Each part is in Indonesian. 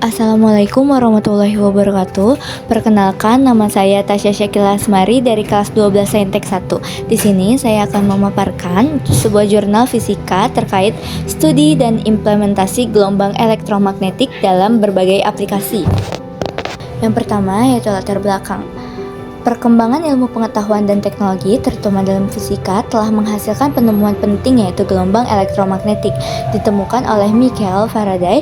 Assalamualaikum warahmatullahi wabarakatuh. Perkenalkan, nama saya Tasya Syakila Asmari dari kelas 12 Saintek 1. Di sini saya akan memaparkan sebuah jurnal fisika terkait studi dan implementasi gelombang elektromagnetik dalam berbagai aplikasi. Yang pertama yaitu latar belakang. Perkembangan ilmu pengetahuan dan teknologi, terutama dalam fisika, telah menghasilkan penemuan penting yaitu gelombang elektromagnetik, ditemukan oleh Michael Faraday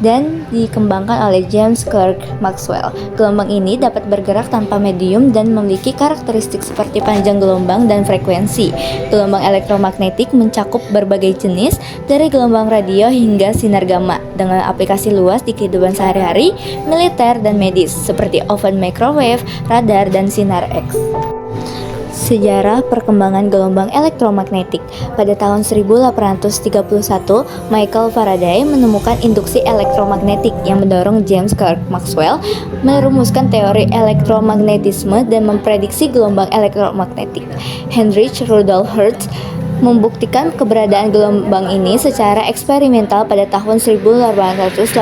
dan dikembangkan oleh James Clerk Maxwell. Gelombang ini dapat bergerak tanpa medium dan memiliki karakteristik seperti panjang gelombang dan frekuensi. Gelombang elektromagnetik mencakup berbagai jenis, dari gelombang radio hingga sinar gamma, dengan aplikasi luas di kehidupan sehari-hari, militer, dan medis, seperti oven microwave, radar, dan sinar X. Sejarah perkembangan gelombang elektromagnetik. Pada tahun 1831, Michael Faraday menemukan induksi elektromagnetik yang mendorong James Clerk Maxwell merumuskan teori elektromagnetisme dan memprediksi gelombang elektromagnetik. Heinrich Rudolf Hertz membuktikan keberadaan gelombang ini secara eksperimental pada tahun 1888.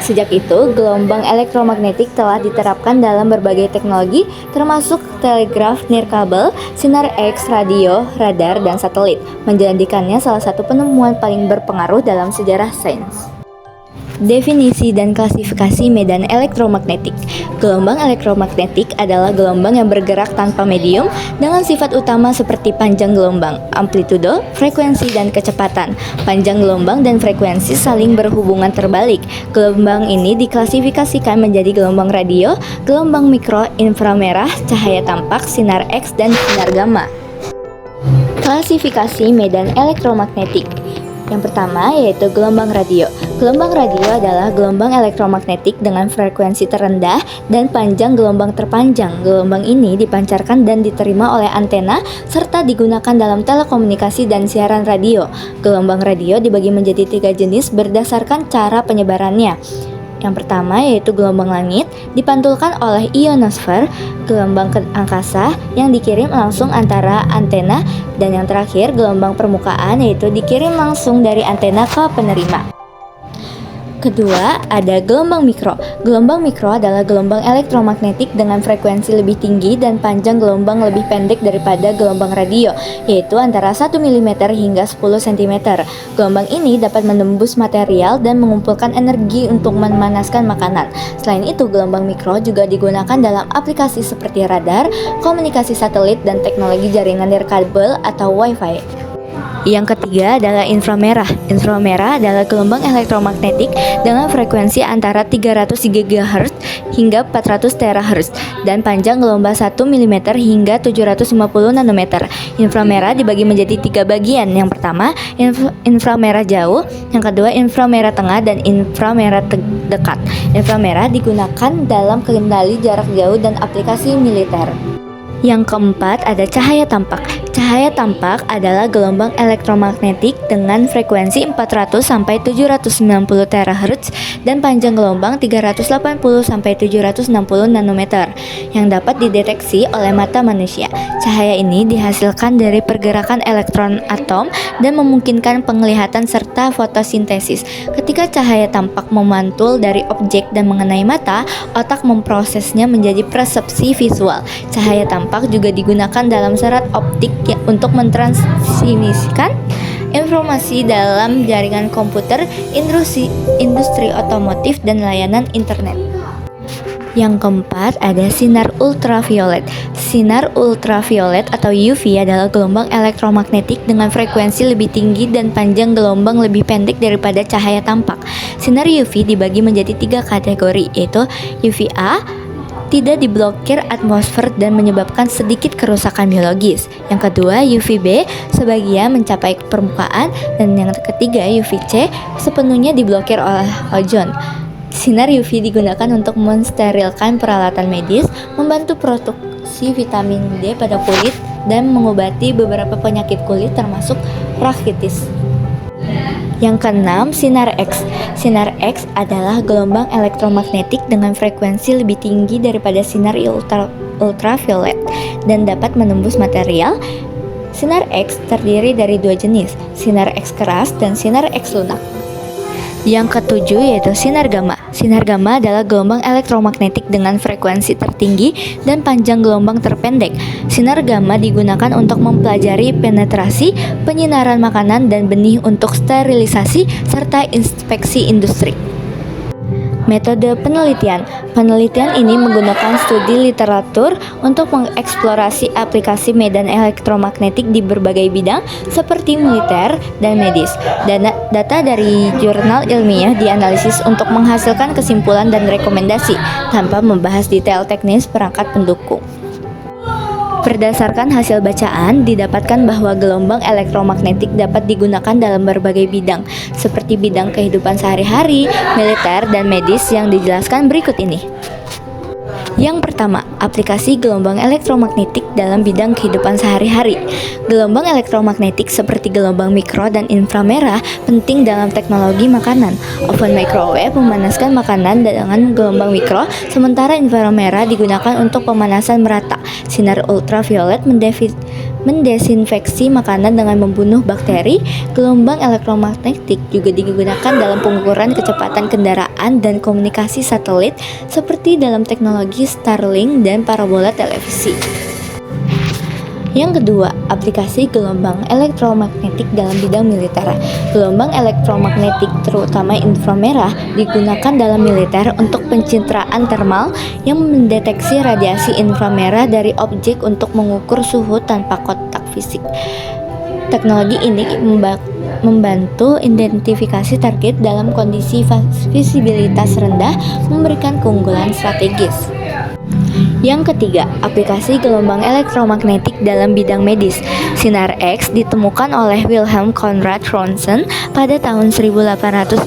Sejak itu, gelombang elektromagnetik telah diterapkan dalam berbagai teknologi, termasuk telegraf nirkabel, sinar X, radio, radar, dan satelit, menjadikannya salah satu penemuan paling berpengaruh dalam sejarah sains. Definisi dan klasifikasi medan elektromagnetik. Gelombang elektromagnetik adalah gelombang yang bergerak tanpa medium dengan sifat utama seperti panjang gelombang, amplitudo, frekuensi, dan kecepatan. Panjang gelombang dan frekuensi saling berhubungan terbalik. Gelombang ini diklasifikasikan menjadi gelombang radio, gelombang mikro, inframerah, cahaya tampak, sinar X, dan sinar gamma. Klasifikasi medan elektromagnetik. Yang pertama yaitu gelombang radio. Gelombang radio adalah gelombang elektromagnetik dengan frekuensi terendah dan panjang gelombang terpanjang. Gelombang ini dipancarkan dan diterima oleh antena serta digunakan dalam telekomunikasi dan siaran radio. Gelombang radio dibagi menjadi 3 jenis berdasarkan cara penyebarannya. Yang pertama yaitu gelombang langit, dipantulkan oleh ionosfer, gelombang angkasa yang dikirim langsung antara antena, dan yang terakhir gelombang permukaan yaitu dikirim langsung dari antena ke penerima. Kedua, ada gelombang mikro. Gelombang mikro adalah gelombang elektromagnetik dengan frekuensi lebih tinggi dan panjang gelombang lebih pendek daripada gelombang radio, yaitu antara 1 mm hingga 10 cm. Gelombang ini dapat menembus material dan mengumpulkan energi untuk memanaskan makanan. Selain itu, gelombang mikro juga digunakan dalam aplikasi seperti radar, komunikasi satelit, dan teknologi jaringan nirkabel atau Wi-Fi. Yang ketiga adalah inframerah. Inframerah adalah gelombang elektromagnetik dengan frekuensi antara 300 GHz hingga 400 THz dan panjang gelombang 1 mm hingga 750 nanometer. Inframerah dibagi menjadi 3 bagian. Yang pertama, inframerah jauh, yang kedua inframerah tengah, dan inframerah dekat. Inframerah digunakan dalam kendali jarak jauh dan aplikasi militer. Yang keempat ada cahaya tampak. Cahaya tampak adalah gelombang elektromagnetik dengan frekuensi 400 sampai 790 THz dan panjang gelombang 380 sampai 760 nanometer yang dapat dideteksi oleh mata manusia. Cahaya ini dihasilkan dari pergerakan elektron atom dan memungkinkan penglihatan serta fotosintesis. Ketika cahaya tampak memantul dari objek dan mengenai mata, otak memprosesnya menjadi persepsi visual. Cahaya tampak juga digunakan dalam serat optik untuk mentransmisikan informasi dalam jaringan komputer, industri otomotif, dan layanan internet. Yang keempat ada sinar ultraviolet. Sinar ultraviolet atau UV adalah gelombang elektromagnetik dengan frekuensi lebih tinggi dan panjang gelombang lebih pendek daripada cahaya tampak. Sinar UV dibagi menjadi 3 kategori, yaitu UVA, tidak diblokir atmosfer dan menyebabkan sedikit kerusakan biologis. Yang kedua, UVB sebagian mencapai permukaan, dan yang ketiga, UVC sepenuhnya diblokir oleh ozon. Sinar UV digunakan untuk mensterilkan peralatan medis, membantu produksi vitamin D pada kulit, dan mengobati beberapa penyakit kulit termasuk bronkitis. Yang keenam, sinar X. Sinar X adalah gelombang elektromagnetik dengan frekuensi lebih tinggi daripada sinar ultraviolet dan dapat menembus material. Sinar X terdiri dari 2 jenis, sinar X keras dan sinar X lunak. Yang ketujuh yaitu sinar gamma. Sinar gamma adalah gelombang elektromagnetik dengan frekuensi tertinggi dan panjang gelombang terpendek. Sinar gamma digunakan untuk mempelajari penetrasi, penyinaran makanan dan benih untuk sterilisasi serta inspeksi industri. Metode penelitian. Penelitian ini menggunakan studi literatur untuk mengeksplorasi aplikasi medan elektromagnetik di berbagai bidang seperti militer dan medis. Data dari jurnal ilmiah dianalisis untuk menghasilkan kesimpulan dan rekomendasi tanpa membahas detail teknis perangkat pendukung. Berdasarkan hasil bacaan, didapatkan bahwa gelombang elektromagnetik dapat digunakan dalam berbagai bidang, seperti bidang kehidupan sehari-hari, militer, dan medis yang dijelaskan berikut ini. Yang pertama, aplikasi gelombang elektromagnetik dalam bidang kehidupan sehari-hari. Gelombang elektromagnetik seperti gelombang mikro dan inframerah penting dalam teknologi makanan. Oven microwave memanaskan makanan dengan gelombang mikro, sementara inframerah digunakan untuk pemanasan merata. Sinar ultraviolet mendesinfeksi makanan dengan membunuh bakteri. Gelombang elektromagnetik juga digunakan dalam pengukuran kecepatan kendaraan dan komunikasi satelit seperti dalam teknologi Starlink dan parabola televisi. Yang kedua, aplikasi gelombang elektromagnetik dalam bidang militer. Gelombang elektromagnetik, terutama inframerah, digunakan dalam militer untuk pencitraan termal yang mendeteksi radiasi inframerah dari objek untuk mengukur suhu tanpa kontak fisik. Teknologi ini membantu identifikasi target dalam kondisi visibilitas rendah, memberikan keunggulan strategis. Yang ketiga, aplikasi gelombang elektromagnetik dalam bidang medis. Sinar X ditemukan oleh Wilhelm Conrad Roentgen pada tahun 1895,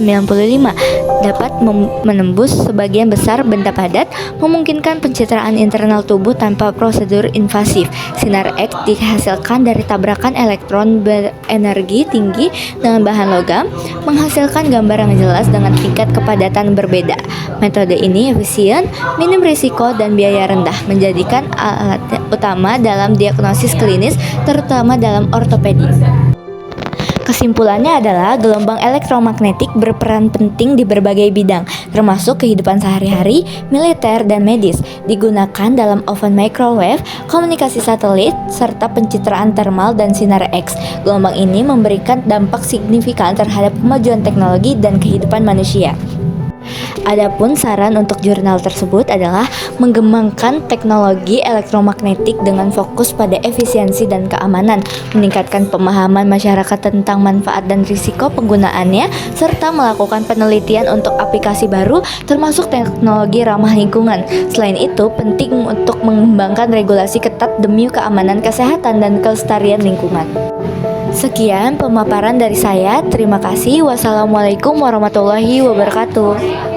dapat menembus sebagian besar benda padat, memungkinkan pencitraan internal tubuh tanpa prosedur invasif. Sinar X dihasilkan dari tabrakan elektron berenergi tinggi dengan bahan logam, menghasilkan gambar yang jelas dengan tingkat kepadatan berbeda. Metode ini efisien, minim risiko dan biaya rendah, menjadikan alat utama dalam diagnosis klinis, terutama dalam ortopedi. Kesimpulannya adalah gelombang elektromagnetik berperan penting di berbagai bidang, termasuk kehidupan sehari-hari, militer, dan medis. Digunakan dalam oven microwave, komunikasi satelit, serta pencitraan termal dan sinar X. Gelombang ini memberikan dampak signifikan terhadap kemajuan teknologi dan kehidupan manusia. Adapun saran untuk jurnal tersebut adalah mengembangkan teknologi elektromagnetik dengan fokus pada efisiensi dan keamanan, meningkatkan pemahaman masyarakat tentang manfaat dan risiko penggunaannya, serta melakukan penelitian untuk aplikasi baru termasuk teknologi ramah lingkungan. Selain itu, penting untuk mengembangkan regulasi ketat demi keamanan kesehatan dan kelestarian lingkungan. Sekian pemaparan dari saya. Terima kasih. Wassalamualaikum warahmatullahi wabarakatuh.